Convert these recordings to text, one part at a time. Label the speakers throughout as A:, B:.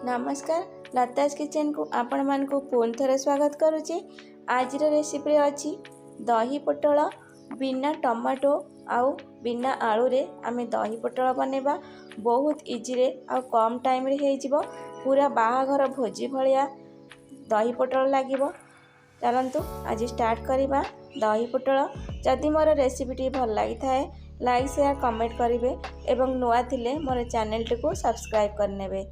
A: नमस्कार, लताज किचन को आपण मान को पुन थरे स्वागत करुचे। आज रेसिपी अच्छी दही पोटल बिना टमाटो आउ बिना आलू रे आमे दही पोटल बनेबा। बहुत इजी रे आ कम टाइम रे हे जिवो। पूरा बाहाघर भोजी भलिया दही पोटल लागिवो। चलंतु आज स्टार्ट करिबा दही पोटल। जदि मोर रेसिपी भल लागि थाए लाइक शेयर कमेंट करिवे एवं नुआ थिले मोर चैनल को सब्सक्राइब करनेबे।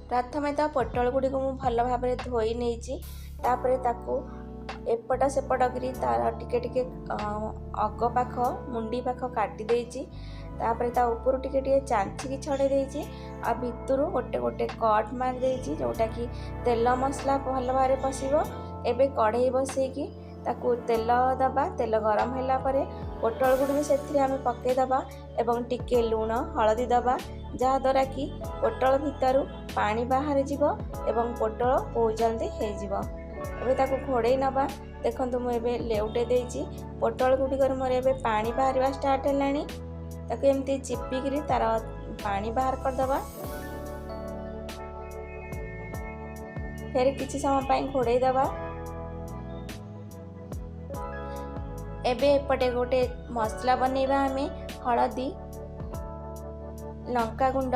A: प्रथमे तो पोटल गुड़ी को भल भाव में धोई नहीं तापर एपट सेपट करी तार टिके टिके अग पाख मुंडी पाख काटी देइछि। तापर ता ऊपर टिके टिके चांचिकी छड़े देइछि। आ भितर गोटे गोटे कट मार देइछि जोटा कि तेल मसला भल भाव में पशिबो। एबे कढ़ई बसैकी ताकू तेल दबा। तेल गरम होला परे पोटल गुड़ी से आम पकई दबा एवं टिके लूण हलदी दबा जहाद्वारा कि पोटल भितर पानी बाहर जीवो एवं पोटल बहुत जल्दी हो जिवो। एबे ताकू घोड़े नबा। देखंतु मु एबे लेउटे देइछि। पोटल गुडी कर मोर एबे पानी बाहरवा स्टार्ट हेलानी। ताकू एमती चिपिकरी तार पानी बाहर कर दबा। फिर किछि समय पई घोड़े दबा। एबे एपटे गोटे मसला बनेबा। हमें हलदी लंका गुंड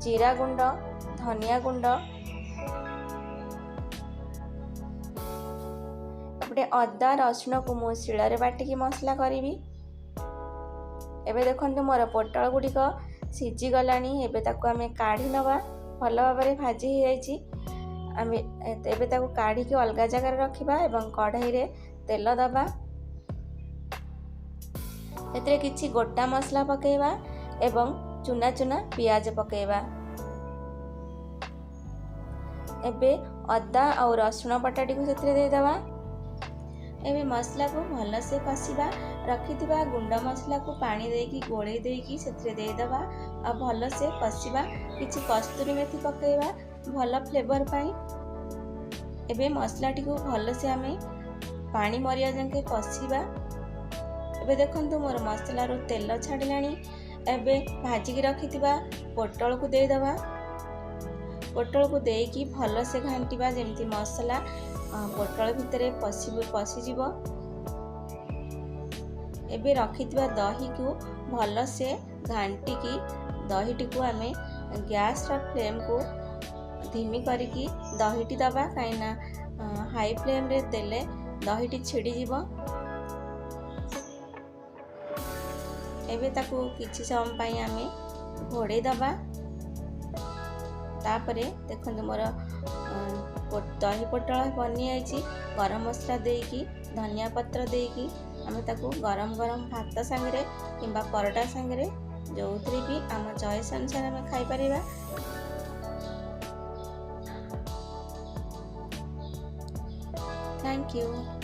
A: जीरा गुंड धनिया गुंड एपटे अदा रसुण को मु शिଳରେ बाटिकी मसला करी। एबे देखंतु मोर पोटल गुड़िक सिझी गलानी। एबे ताकू आमे काढ़ी नबा। भल भाव में भाजी हो जाइछि। आमे एबे ताकू काढ़ी के अलगा जगह रखिबा एवं कढ़ई रे तेल दबा। एतरे किछि गोटा मसला पकेइबा एवं चुना चुना पियाज पकेइबा। एबे अदा और रसुण बटाटी को सेतरे दे दबा। एबे मसला को भल से कसिबा। रखिथिबा गुंड मसला को पानी देकी गोळेई देकी सेतरे दे दबा आ भल से कसिबा। किछि कस्तूरी मेथी पकेइबा भल फ्लेवर पाई। एबे मसलाटी को भल से आमे पानी मरिया जंके कसिबा। एबे देखंतु मोर मसला रो तेल छाडिलानी। एबे भाजिकी रखिथिबा पोटल को दे दबा। पोटल को देकी भल से घांटिबा जेमती मसला पोटल भितरे पशिजिवो। एबे रखिथिबा दही को भल से घांटिकी दहीटी को आमे गैस रा फ्लेम को धीमी करिकी दहीटी दबा। काइना हाई फ्लेम रे देले दहीटी छिड़ी जीवो। एबे ताकू किछि समय पई आमे घोड़े दबा। तापरे देखंतु मोर दही पोटल बनी आइछि। गरम मसला देकी धनिया पत्र देकी आमे ताकू गरम गरम भात संगे किंबा परोटा संगे जोथरे भी आम चॉइस अनुसार आमे खाई परिबा। Thank you.